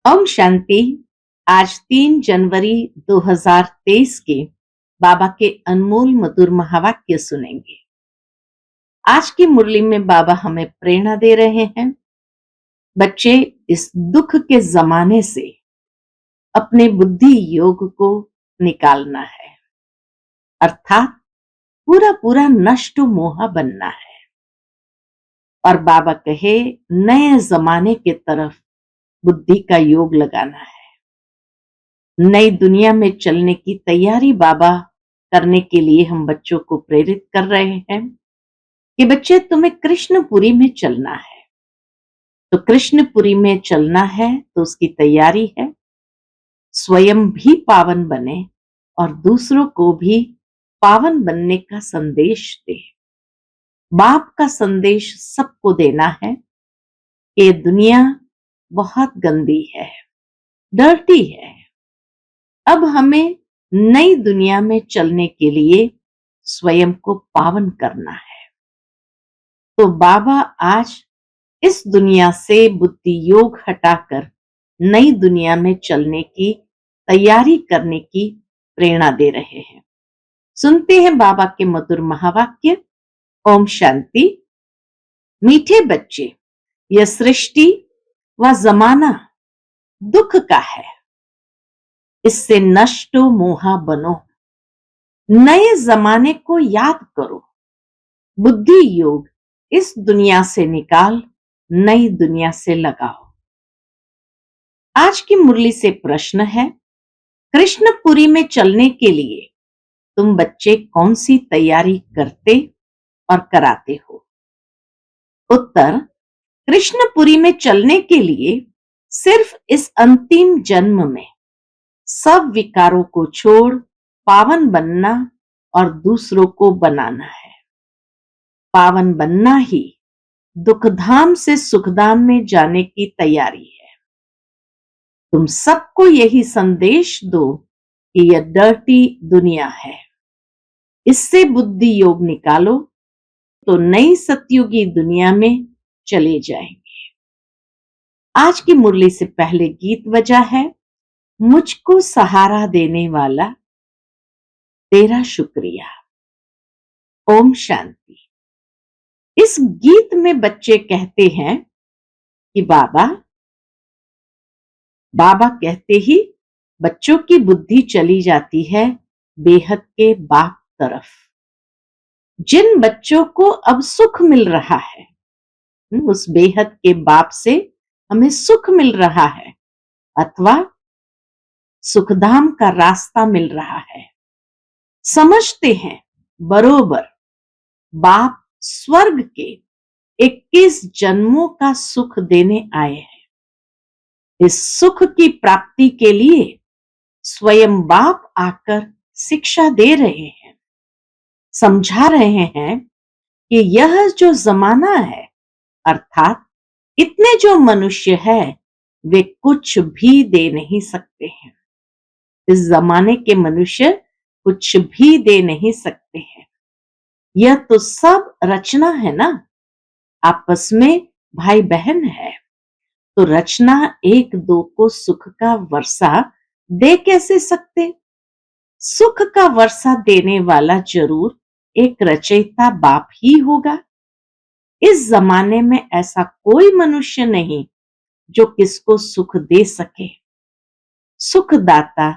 ओम शांति। आज 3 जनवरी 2023 के बाबा के अनमोल मधुर महावाक्य सुनेंगे। आज की मुरली में बाबा हमें प्रेरणा दे रहे हैं। बच्चे, इस दुख के जमाने से अपने बुद्धि योग को निकालना है, अर्थात पूरा पूरा नष्ट मोहा बनना है। और बाबा कहे, नए जमाने के तरफ बुद्धि का योग लगाना है। नई दुनिया में चलने की तैयारी बाबा करने के लिए हम बच्चों को प्रेरित कर रहे हैं कि बच्चे, तुम्हें कृष्णपुरी में चलना है। तो कृष्णपुरी में चलना है तो उसकी तैयारी है, स्वयं भी पावन बने और दूसरों को भी पावन बनने का संदेश दे। बाप का संदेश सबको देना है कि दुनिया बहुत गंदी है, डर्टी है। अब हमें नई दुनिया में चलने के लिए स्वयं को पावन करना है। तो बाबा आज इस दुनिया से बुद्धि योग हटाकर नई दुनिया में चलने की तैयारी करने की प्रेरणा दे रहे हैं। सुनते हैं बाबा के मधुर महावाक्य। ओम शांति। मीठे बच्चे, यह सृष्टि व जमाना दुख का है, इससे नष्टो मोहा बनो। नए जमाने को याद करो, बुद्धि योग इस दुनिया से निकाल नई दुनिया से लगाओ। आज की मुरली से प्रश्न है, कृष्णपुरी में चलने के लिए तुम बच्चे कौन सी तैयारी करते और कराते हो? उत्तर, कृष्णपुरी में चलने के लिए सिर्फ इस अंतिम जन्म में सब विकारों को छोड़ पावन बनना और दूसरों को बनाना है। पावन बनना ही दुखधाम से सुखधाम में जाने की तैयारी है। तुम सबको यही संदेश दो कि यह डर्टी दुनिया है, इससे बुद्धि योग निकालो तो नई सतयुगी दुनिया में चले जाएंगे। आज की मुरली से पहले गीत बजा है, मुझको सहारा देने वाला तेरा शुक्रिया। ओम शांति। इस गीत में बच्चे कहते हैं कि बाबा कहते ही बच्चों की बुद्धि चली जाती है बेहद के बाप तरफ। जिन बच्चों को अब सुख मिल रहा है, उस बेहद के बाप से हमें सुख मिल रहा है अथवा सुखधाम का रास्ता मिल रहा है, समझते हैं बरोबर बाप स्वर्ग के 21 जन्मों का सुख देने आए हैं। इस सुख की प्राप्ति के लिए स्वयं बाप आकर शिक्षा दे रहे हैं, समझा रहे हैं कि यह जो जमाना है, अर्थात इतने जो मनुष्य है, वे कुछ भी दे नहीं सकते हैं। इस जमाने के मनुष्य कुछ भी दे नहीं सकते हैं। यह तो सब रचना है ना, आपस में भाई बहन है, तो रचना एक दो को सुख का वर्षा दे कैसे सकते? सुख का वर्षा देने वाला जरूर एक रचयिता बाप ही होगा। इस जमाने में ऐसा कोई मनुष्य नहीं जो किसको सुख दे सके। सुख दाता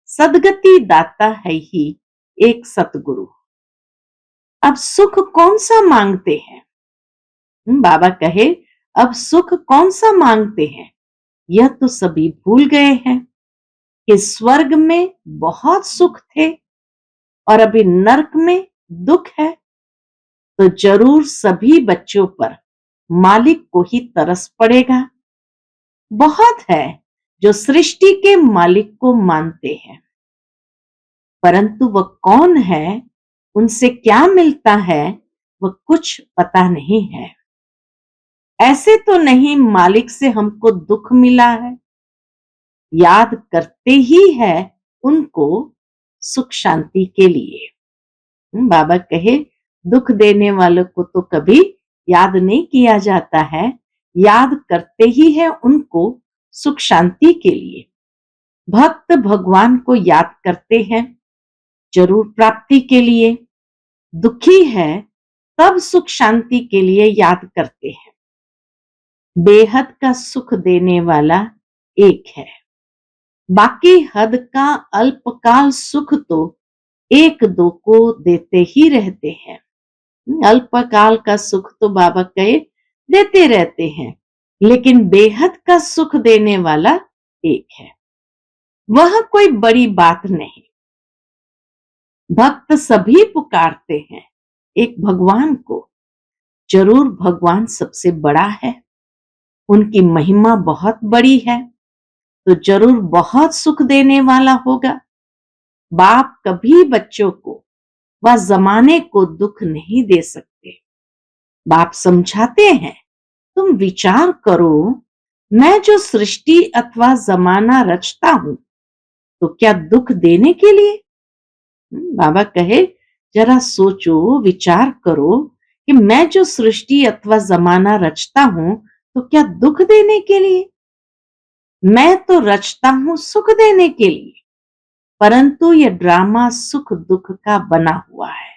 सदगति दाता है ही एक सतगुरु। अब सुख कौन सा मांगते हैं? बाबा कहे, अब सुख कौन सा मांगते हैं? यह तो सभी भूल गए हैं कि स्वर्ग में बहुत सुख थे और अभी नरक में दुख है। तो जरूर सभी बच्चों पर मालिक को ही तरस पड़ेगा। बहुत है जो सृष्टि के मालिक को मानते हैं, परंतु वह कौन है, उनसे क्या मिलता है, वह कुछ पता नहीं है। ऐसे तो नहीं मालिक से हमको दुख मिला है, याद करते ही है उनको सुख शांति के लिए। बाबा कहे, दुख देने वालों को तो कभी याद नहीं किया जाता है, याद करते ही है उनको सुख शांति के लिए। भक्त भगवान को याद करते हैं जरूर प्राप्ति के लिए, दुखी है तब सुख शांति के लिए याद करते हैं। बेहद का सुख देने वाला एक है, बाकी हद का अल्पकाल सुख तो एक दो को देते ही रहते हैं। अल्पकाल का सुख तो बाबा कहे देते रहते हैं, लेकिन बेहद का सुख देने वाला एक है, वह कोई बड़ी बात नहीं। भक्त सभी पुकारते हैं एक भगवान को, जरूर भगवान सबसे बड़ा है, उनकी महिमा बहुत बड़ी है, तो जरूर बहुत सुख देने वाला होगा। बाप कभी बच्चों को व जमाने को दुख नहीं दे सकते। बाप समझाते हैं, तुम विचार करो, मैं जो सृष्टि अथवा जमाना रचता हूं तो क्या दुख देने के लिए? बाबा कहे जरा सोचो, विचार करो कि मैं जो सृष्टि अथवा जमाना रचता हूं तो क्या दुख देने के लिए? मैं तो रचता हूं सुख देने के लिए, परंतु यह ड्रामा सुख दुख का बना हुआ है।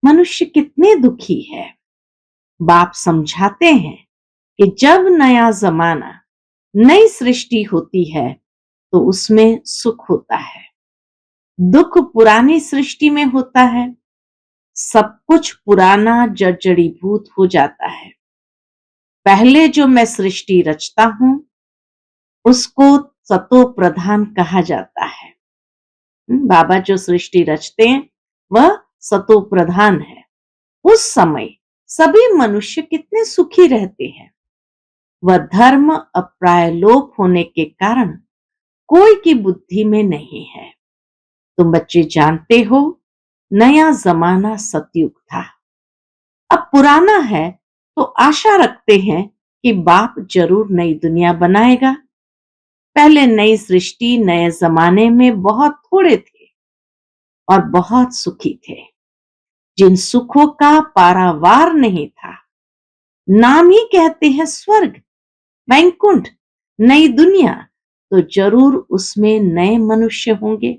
मनुष्य कितने दुखी है। बाप समझाते हैं कि जब नया जमाना, नई सृष्टि होती है तो उसमें सुख होता है, दुख पुरानी सृष्टि में होता है। सब कुछ पुराना जर्जरीभूत हो जाता है। पहले जो मैं सृष्टि रचता हूं उसको सतो प्रधान कहा जाता है। बाबा जो सृष्टि रचते हैं वह सतो प्रधान है। उस समय सभी मनुष्य कितने सुखी रहते हैं। वह धर्म अप्रायलोप होने के कारण कोई की बुद्धि में नहीं है। तुम बच्चे जानते हो, नया जमाना सतयुग था, अब पुराना है, तो आशा रखते हैं कि बाप जरूर नई दुनिया बनाएगा। पहले नई सृष्टि नए जमाने में बहुत थोड़े थे और बहुत सुखी थे। जिन सुखों का पारावार नहीं था, नाम ही कहते हैं स्वर्ग, वैकुंठ, नई दुनिया, तो जरूर उसमें नए मनुष्य होंगे।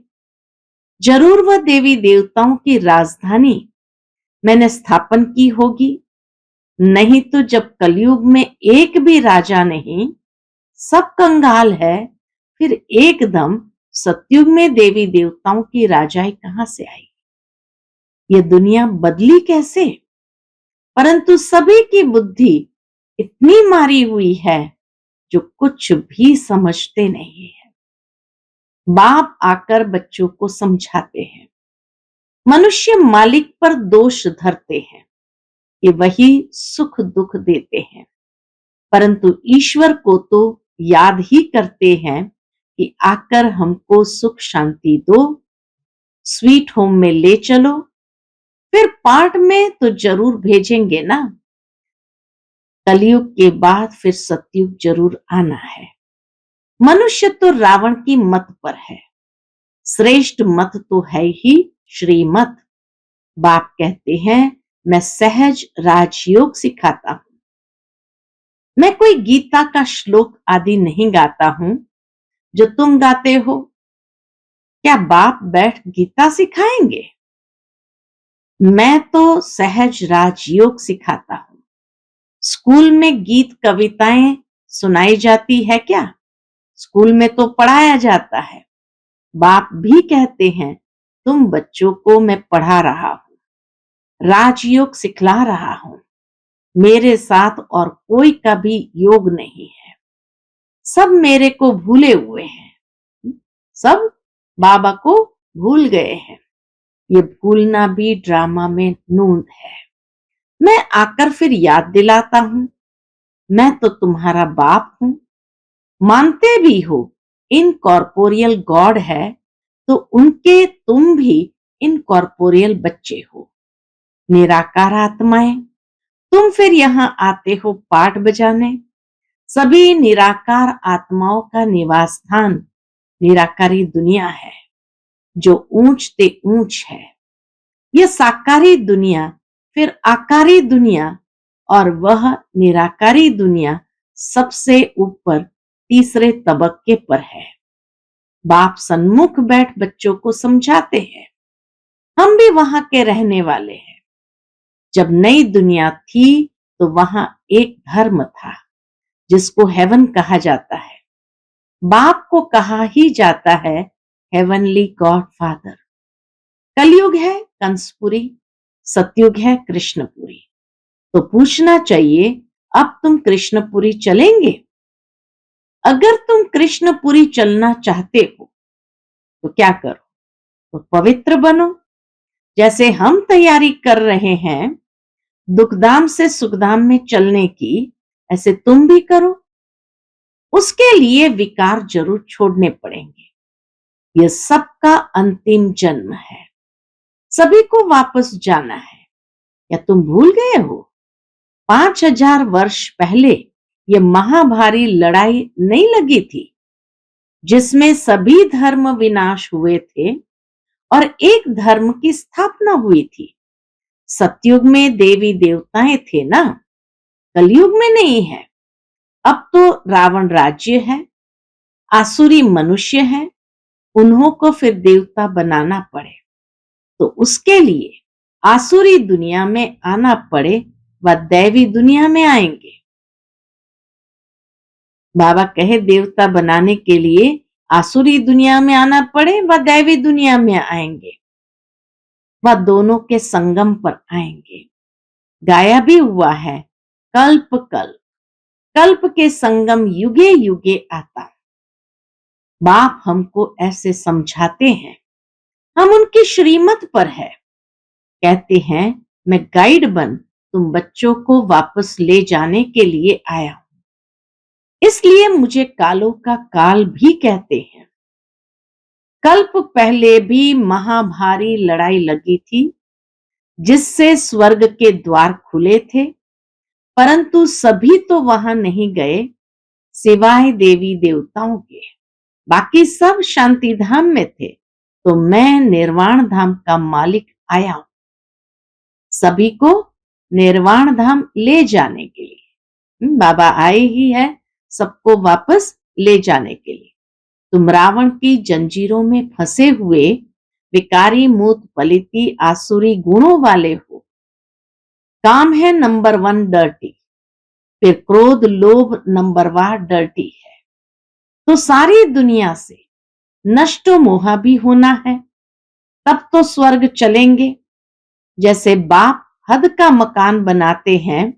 जरूर वह देवी देवताओं की राजधानी मैंने स्थापन की होगी। नहीं तो जब कलयुग में एक भी राजा नहीं, सब कंगाल है, फिर एकदम सतयुग में देवी देवताओं की राजाई कहां से आई? ये दुनिया बदली कैसे? परंतु सभी की बुद्धि इतनी मारी हुई है जो कुछ भी समझते नहीं है। बाप आकर बच्चों को समझाते हैं। मनुष्य मालिक पर दोष धरते हैं कि वही सुख दुख देते हैं, परंतु ईश्वर को तो याद ही करते हैं कि आकर हमको सुख शांति दो, स्वीट होम में ले चलो, फिर पाठ में तो जरूर भेजेंगे ना। कलयुग के बाद फिर सतयुग जरूर आना है। मनुष्य तो रावण की मत पर है, श्रेष्ठ मत तो है ही श्रीमत। बाप कहते हैं, मैं सहज राजयोग सिखाता हूं। मैं कोई गीता का श्लोक आदि नहीं गाता हूं जो तुम गाते हो। क्या बाप बैठ गीता सिखाएंगे? मैं तो सहज राजयोग सिखाता हूं। स्कूल में गीत कविताएं सुनाई जाती है क्या? स्कूल में तो पढ़ाया जाता है। बाप भी कहते हैं, तुम बच्चों को मैं पढ़ा रहा हूं, राजयोग सिखला रहा हूं। मेरे साथ और कोई का भी योग नहीं है, सब मेरे को भूले हुए हैं, सब बाबा को भूल गए हैं। ये भूलना भी ड्रामा में नूंद है। मैं आकर फिर याद दिलाता हूं, मैं तो तुम्हारा बाप हूं। मानते भी हो इनकॉर्पोरियल गॉड है, तो उनके तुम भी इनकॉर्पोरियल बच्चे हो, निराकार आत्माएं। तुम फिर यहां आते हो पाठ बजाने। सभी निराकार आत्माओं का निवास स्थान निराकारी दुनिया है, जो ऊंच ते ऊंच है। यह साकारी दुनिया, फिर आकारी दुनिया, और वह निराकारी दुनिया सबसे ऊपर तीसरे तबक्के पर है। बाप सन्मुख बैठ बच्चों को समझाते हैं। हम भी वहां के रहने वाले हैं। जब नई दुनिया थी तो वहां एक धर्म था जिसको हेवन कहा जाता है। बाप को कहा ही जाता है हेवनली गॉड फादर। कलयुग है कंसपुरी, सतयुग है कृष्णपुरी। तो पूछना चाहिए, अब तुम कृष्णपुरी चलेंगे? अगर तुम कृष्णपुरी चलना चाहते हो तो क्या करो? तो पवित्र बनो। जैसे हम तैयारी कर रहे हैं दुखधाम से सुखधाम में चलने की, ऐसे तुम भी करो। उसके लिए विकार जरूर छोड़ने पड़ेंगे। यह सबका अंतिम जन्म है। सभी को वापस जाना है। या तुम भूल गए हो? 5000 वर्ष पहले यह महाभारी लड़ाई नहीं लगी थी जिसमें सभी धर्म विनाश हुए थे और एक धर्म की स्थापना हुई थी। सतयुग में देवी देवताएं थे ना, कलयुग में नहीं है। अब तो रावण राज्य है, आसुरी मनुष्य है, उन्हों को फिर देवता बनाना पड़े तो उसके लिए आसुरी दुनिया में आना पड़े व दैवी दुनिया में आएंगे। बाबा कहे देवता बनाने के लिए आसुरी दुनिया में आना पड़े व दैवी दुनिया में आएंगे, वह दोनों के संगम पर आएंगे। गाया भी हुआ है, कल्प कल्प, कल्प के संगम युगे युगे आता। बाप हमको ऐसे समझाते हैं। हम उनकी श्रीमत पर है। कहते हैं मैं गाइड बन तुम बच्चों को वापस ले जाने के लिए आया हूं। इसलिए मुझे कालों का काल भी कहते हैं। कल्प पहले भी महाभारी लड़ाई लगी थी जिससे स्वर्ग के द्वार खुले थे, परंतु सभी तो वहां नहीं गए सिवाय देवी देवताओं के। बाकी सब शांति धाम में थे, तो मैं निर्वाण धाम का मालिक आया हूं सभी को निर्वाण धाम ले जाने के लिए। बाबा आए ही है सबको वापस ले जाने के लिए। तुम रावण की जंजीरों में फंसे हुए विकारी मूत पलिती आसुरी गुणों वाले हो। काम है नंबर 1 डर्टी, फिर क्रोध लोभ नंबर 1 डर्टी है। तो सारी दुनिया से नष्टो मोहा भी होना है, तब तो स्वर्ग चलेंगे। जैसे बाप हद का मकान बनाते हैं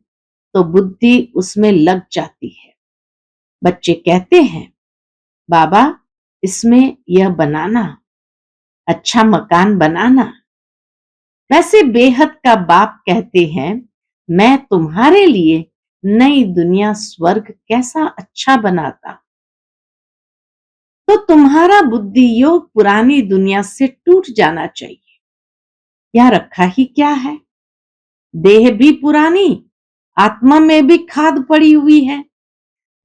तो बुद्धि उसमें लग जाती है। बच्चे कहते हैं बाबा इसमें यह बनाना, अच्छा मकान बनाना। वैसे बेहद का बाप कहते हैं मैं तुम्हारे लिए नई दुनिया स्वर्ग कैसा अच्छा बनाता। तो तुम्हारा बुद्धि योग पुरानी दुनिया से टूट जाना चाहिए। यहाँ रखा ही क्या है? देह भी पुरानी, आत्मा में भी खाद पड़ी हुई है।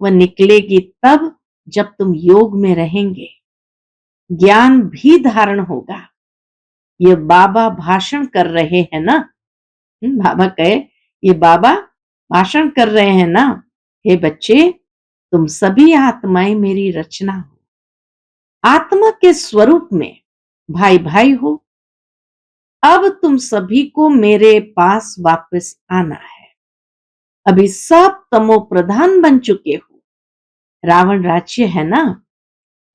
वह निकलेगी तब जब तुम योग में रहेंगे। ज्ञान भी धारण होगा। ये बाबा भाषण कर रहे हैं ना। बाबा कहे ये बाबा भाषण कर रहे हैं ना, हे बच्चे तुम सभी आत्माएं मेरी रचना हो। आत्मा के स्वरूप में भाई भाई हो। अब तुम सभी को मेरे पास वापस आना है। अभी सब तमो प्रधान बन चुके हो। रावण राज्य है ना,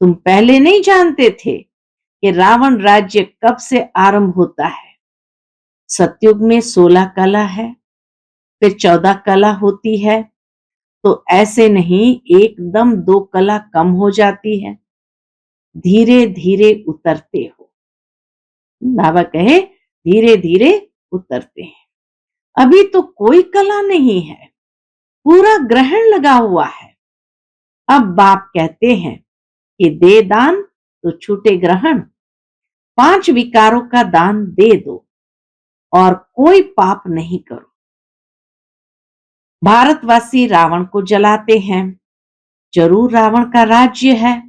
तुम पहले नहीं जानते थे कि रावण राज्य कब से आरंभ होता है। सतयुग में 16 कला है, फिर 14 कला होती है। तो ऐसे नहीं एकदम 2 कला कम हो जाती है, धीरे धीरे उतरते हो। बाबा कहे धीरे धीरे उतरते हैं। अभी तो कोई कला नहीं है, पूरा ग्रहण लगा हुआ है। अब बाप कहते हैं कि दे दान तो छूटे ग्रहण। 5 विकारों का दान दे दो और कोई पाप नहीं करो। भारतवासी रावण को जलाते हैं। जरूर रावण का राज्य है,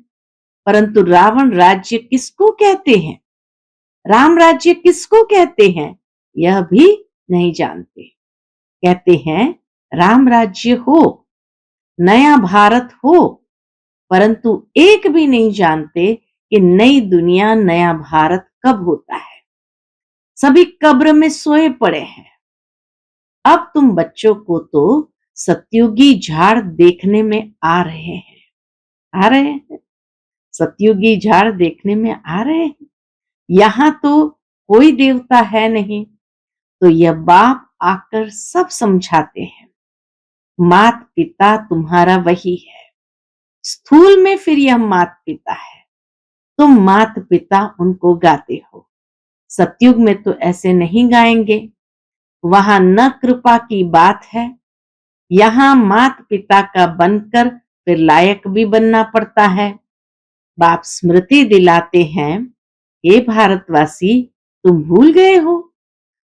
परंतु रावण राज्य किसको कहते हैं, राम राज्य किसको कहते हैं, यह भी नहीं जानते। कहते हैं राम राज्य हो, नया भारत हो, परंतु एक भी नहीं जानते कि नई दुनिया, नया भारत कब होता है। सभी कब्र में सोए पड़े हैं। अब तुम बच्चों को तो सतयुगी झाड़ देखने में आ रहे हैं, आ रहे हैं, सतयुगी झाड़ देखने में आ रहे हैं। यहाँ तो कोई देवता है नहीं, तो यह बाप आकर सब समझाते हैं। मात पिता तुम्हारा वही है। स्थूल में फिर यह मात पिता है, तुम मात पिता उनको गाते हो। सतयुग में तो ऐसे नहीं गाएंगे, वहां न कृपा की बात है। यहाँ मात पिता का बनकर फिर लायक भी बनना पड़ता है। बाप स्मृति दिलाते हैं, हे भारतवासी, तुम भूल गए हो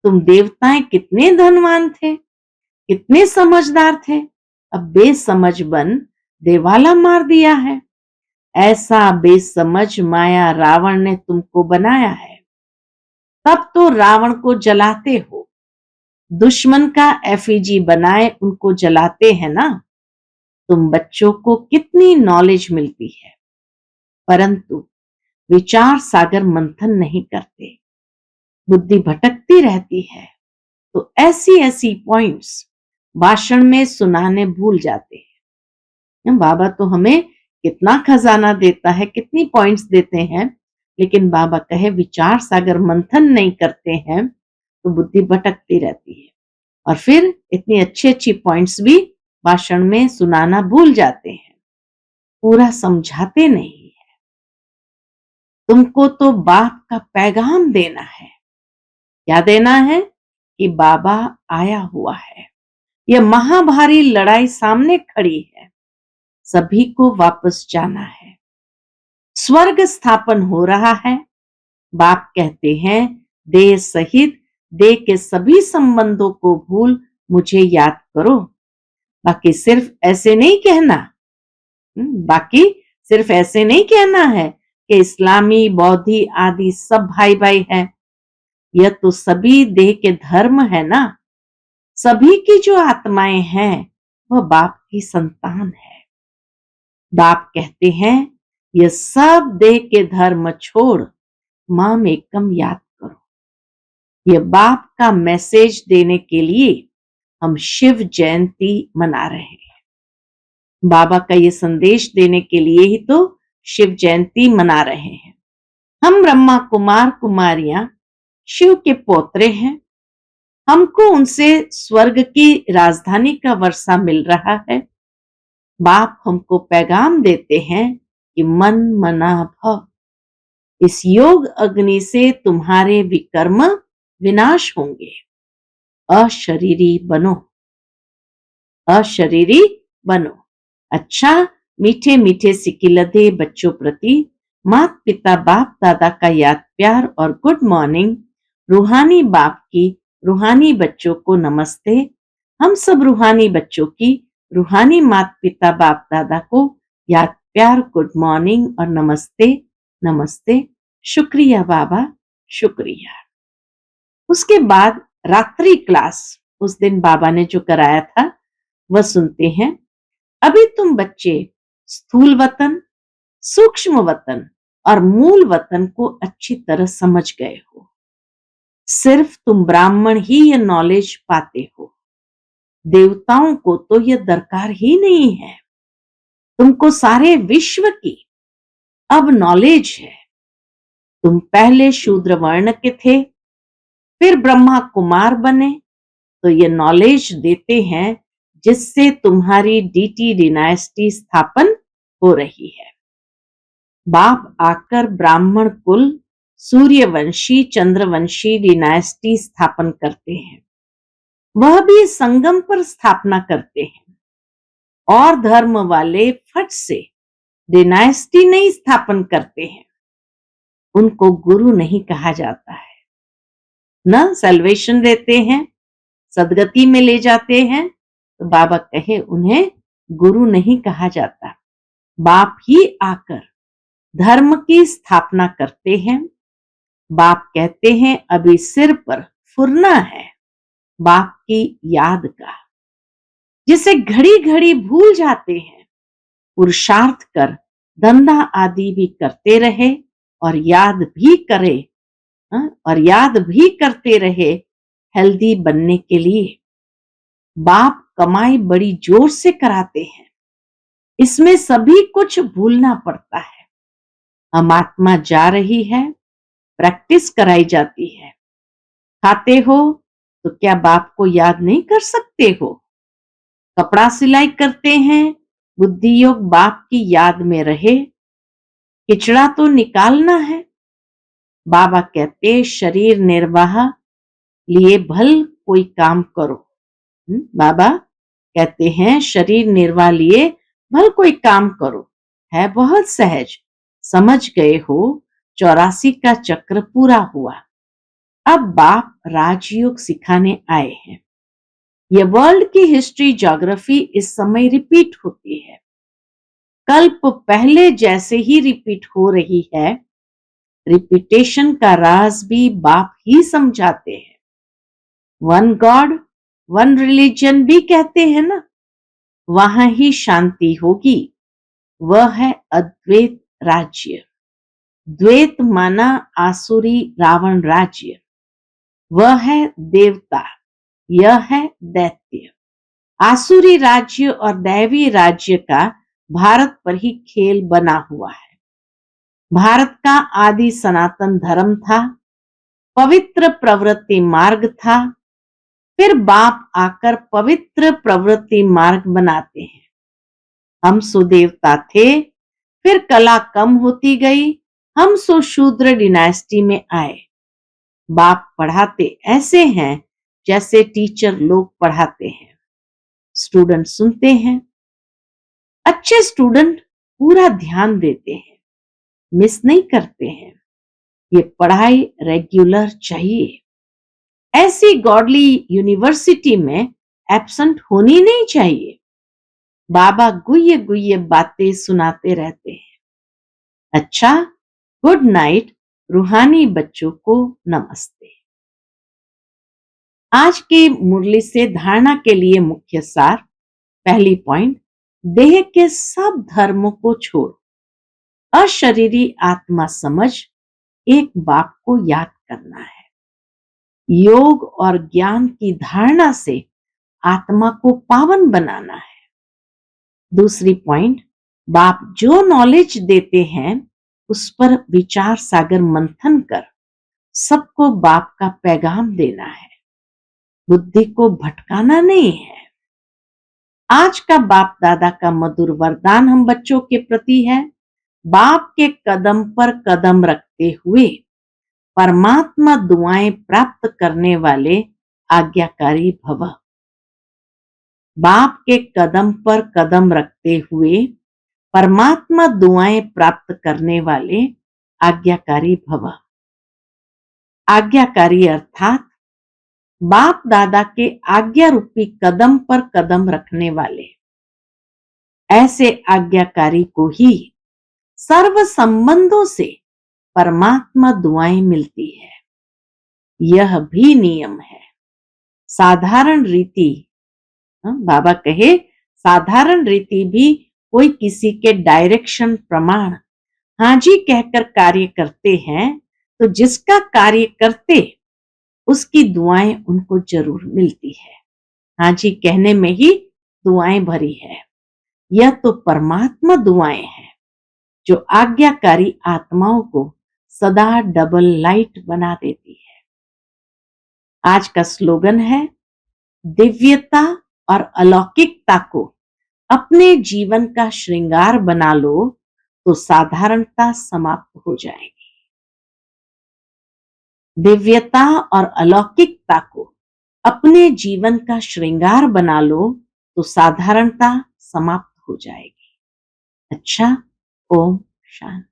तुम देवताएं कितने धनवान थे, कितने समझदार थे। अब बेसमझ बन देवाला मार दिया है। ऐसा बेसमझ माया रावण ने तुमको बनाया है। तब तो रावण को जलाते हो, दुश्मन का एफिजी बनाए उनको जलाते हैं ना। तुम बच्चों को कितनी नॉलेज मिलती है, परंतु विचार सागर मंथन नहीं करते, बुद्धि भटकती रहती है। तो ऐसी ऐसी पॉइंट्स भाषण में सुनाने भूल जाते हैं। बाबा तो हमें कितना खजाना देता है, कितनी पॉइंट्स देते हैं, लेकिन बाबा कहे विचार सागर मंथन नहीं करते हैं तो बुद्धि भटकती रहती है। और फिर इतनी अच्छी अच्छी पॉइंट्स भी भाषण में सुनाना भूल जाते हैं, पूरा समझाते नहीं है। तुमको तो बाप का पैगाम देना है। क्या देना है? कि बाबा आया हुआ है, यह महाभारी लड़ाई सामने खड़ी है, सभी को वापस जाना है। स्वर्ग स्थापन हो रहा है। बाप कहते हैं, देह सहित देह के सभी संबंधों को भूल मुझे याद करो। बाकी सिर्फ ऐसे नहीं कहना, बाकी सिर्फ ऐसे नहीं कहना है कि इस्लामी, बौद्धि आदि सब भाई भाई है। यह तो सभी देह के धर्म है ना। सभी की जो आत्माएं हैं वह बाप की संतान है। बाप कहते हैं, यह सब देह के धर्म छोड़ माम एकम याद करो। यह बाप का मैसेज देने के लिए हम शिव जयंती मना रहे हैं। बाबा का ये संदेश देने के लिए ही तो शिव जयंती मना रहे हैं। हम ब्रह्मा कुमार कुमारियां शिव के पोत्रे हैं। हमको उनसे स्वर्ग की राजधानी का वर्षा मिल रहा है। बाप हमको पैगाम देते हैं कि मन मना भव, इस योग अग्नि से तुम्हारे विकर्म विनाश होंगे। अशरीरी बनो, अशरीरी बनो। अच्छा, मीठे मीठे सिकिलधे बच्चों प्रति माता पिता बाप दादा का याद प्यार और गुड मॉर्निंग। रूहानी बाप की रूहानी बच्चों को नमस्ते। हम सब रूहानी बच्चों की रूहानी माता पिता बाप दादा को याद प्यार, गुड मॉर्निंग और नमस्ते नमस्ते। शुक्रिया बाबा, शुक्रिया। उसके बाद रात्रि क्लास उस दिन बाबा ने जो कराया था वह सुनते हैं। अभी तुम बच्चे स्थूल वतन, सूक्ष्म वतन और मूल वतन को अच्छी तरह समझ गए हो। सिर्फ तुम ब्राह्मण ही यह नॉलेज पाते हो, देवताओं को तो यह दरकार ही नहीं है। तुमको सारे विश्व की अब नॉलेज है। तुम पहले शूद्र वर्ण के थे, फिर ब्रह्मा कुमार बने, तो ये नॉलेज देते हैं जिससे तुम्हारी डीटी डिनाइस्टी स्थापन हो रही है। बाप आकर ब्राह्मण कुल, सूर्यवंशी, चंद्रवंशी डिनाइस्टी स्थापन करते हैं। वह भी संगम पर स्थापना करते हैं। और धर्म वाले फट से डिनाइस्टी नहीं स्थापन करते हैं। उनको गुरु नहीं कहा जाता है, न सैल्वेशन देते हैं, सदगति में ले जाते हैं। तो बाबा कहे उन्हें गुरु नहीं कहा जाता। बाप ही आकर धर्म की स्थापना करते हैं। बाप कहते हैं अभी सिर पर फुरना है बाप की याद का, जिसे घड़ी घड़ी भूल जाते हैं। पुरुषार्थ कर धंधा आदि भी करते रहे और याद भी करे, और याद भी करते रहे हेल्दी बनने के लिए। बाप कमाई बड़ी जोर से कराते हैं, इसमें सभी कुछ भूलना पड़ता है। हम आत्मा जा रही है, प्रैक्टिस कराई जाती है। खाते हो तो क्या बाप को याद नहीं कर सकते हो? कपड़ा सिलाई करते हैं, बुद्धि योग बाप की याद में रहे। किचड़ा तो निकालना है। बाबा कहते शरीर निर्वाह लिए भल कोई काम करो। बाबा कहते हैं शरीर निर्वाह लिए भल कोई काम करो, है बहुत सहज। समझ गए हो, 84 का चक्र पूरा हुआ। अब बाप राजयोग सिखाने आए हैं। ये वर्ल्ड की हिस्ट्री ज्योग्राफी इस समय रिपीट होती है, कल्प पहले जैसे ही रिपीट हो रही है। रिपीटेशन का राज भी बाप ही समझाते हैं। वन गॉड वन रिलीजन भी कहते हैं ना, वहां ही शांति होगी। वह है अद्वैत राज्य। द्वैत माना आसुरी रावण राज्य। वह है देवता, यह है दैत्य। आसुरी राज्य और दैवी राज्य का भारत पर ही खेल बना हुआ है। भारत का आदि सनातन धर्म था, पवित्र प्रवृत्ति मार्ग था। फिर बाप आकर पवित्र प्रवृत्ति मार्ग बनाते हैं। हम सुदेवता थे, फिर कला कम होती गई, हम सो शूद्र डिनास्टी में आए। बाप पढ़ाते ऐसे हैं जैसे टीचर लोग पढ़ाते हैं। स्टूडेंट सुनते हैं। अच्छे स्टूडेंट पूरा ध्यान देते हैं, मिस नहीं करते हैं। ये पढ़ाई रेगुलर चाहिए। ऐसी गॉडली यूनिवर्सिटी में एब्सेंट होनी नहीं चाहिए। बाबा गुह्य गुह्य बातें सुनाते रहते हैं। अच्छा, गुड नाइट रूहानी बच्चों को नमस्ते। आज की मुरली से धारणा के लिए मुख्य सार। पहली पॉइंट, देह के सब धर्मों को छोड़ अशरीरी आत्मा समझ एक बाप को याद करना है। योग और ज्ञान की धारणा से आत्मा को पावन बनाना है। दूसरी पॉइंट, बाप जो नॉलेज देते हैं उस पर विचार सागर मंथन कर सबको बाप का पैगाम देना है, बुद्धि को भटकाना नहीं है। आज का बाप दादा का मधुर वरदान हम बच्चों के प्रति है। बाप के कदम पर कदम रखते हुए परमात्मा दुआएं प्राप्त करने वाले आज्ञाकारी भव। बाप के कदम पर कदम रखते हुए परमात्मा दुआएं प्राप्त करने वाले आज्ञाकारी भव। आज्ञाकारी अर्थात बाप दादा के आज्ञा रूपी कदम पर कदम रखने वाले। ऐसे आज्ञाकारी को ही सर्व संबंधों से परमात्मा दुआएं मिलती है। यह भी नियम है। साधारण रीति, बाबा कहे साधारण रीति भी कोई किसी के डायरेक्शन प्रमाण हाँ जी कहकर कार्य करते हैं तो जिसका कार्य करते उसकी दुआएं उनको जरूर मिलती है। हाँ जी कहने में ही दुआएं भरी है। यह तो परमात्मा दुआएं हैं जो आज्ञाकारी आत्माओं को सदा डबल लाइट बना देती है। आज का स्लोगन है, दिव्यता और अलौकिकता को अपने जीवन का श्रृंगार बना लो तो साधारणता समाप्त हो जाएगी। दिव्यता और अलौकिकता को अपने जीवन का श्रृंगार बना लो तो साधारणता समाप्त हो जाएगी। अच्छा, ओम शांति।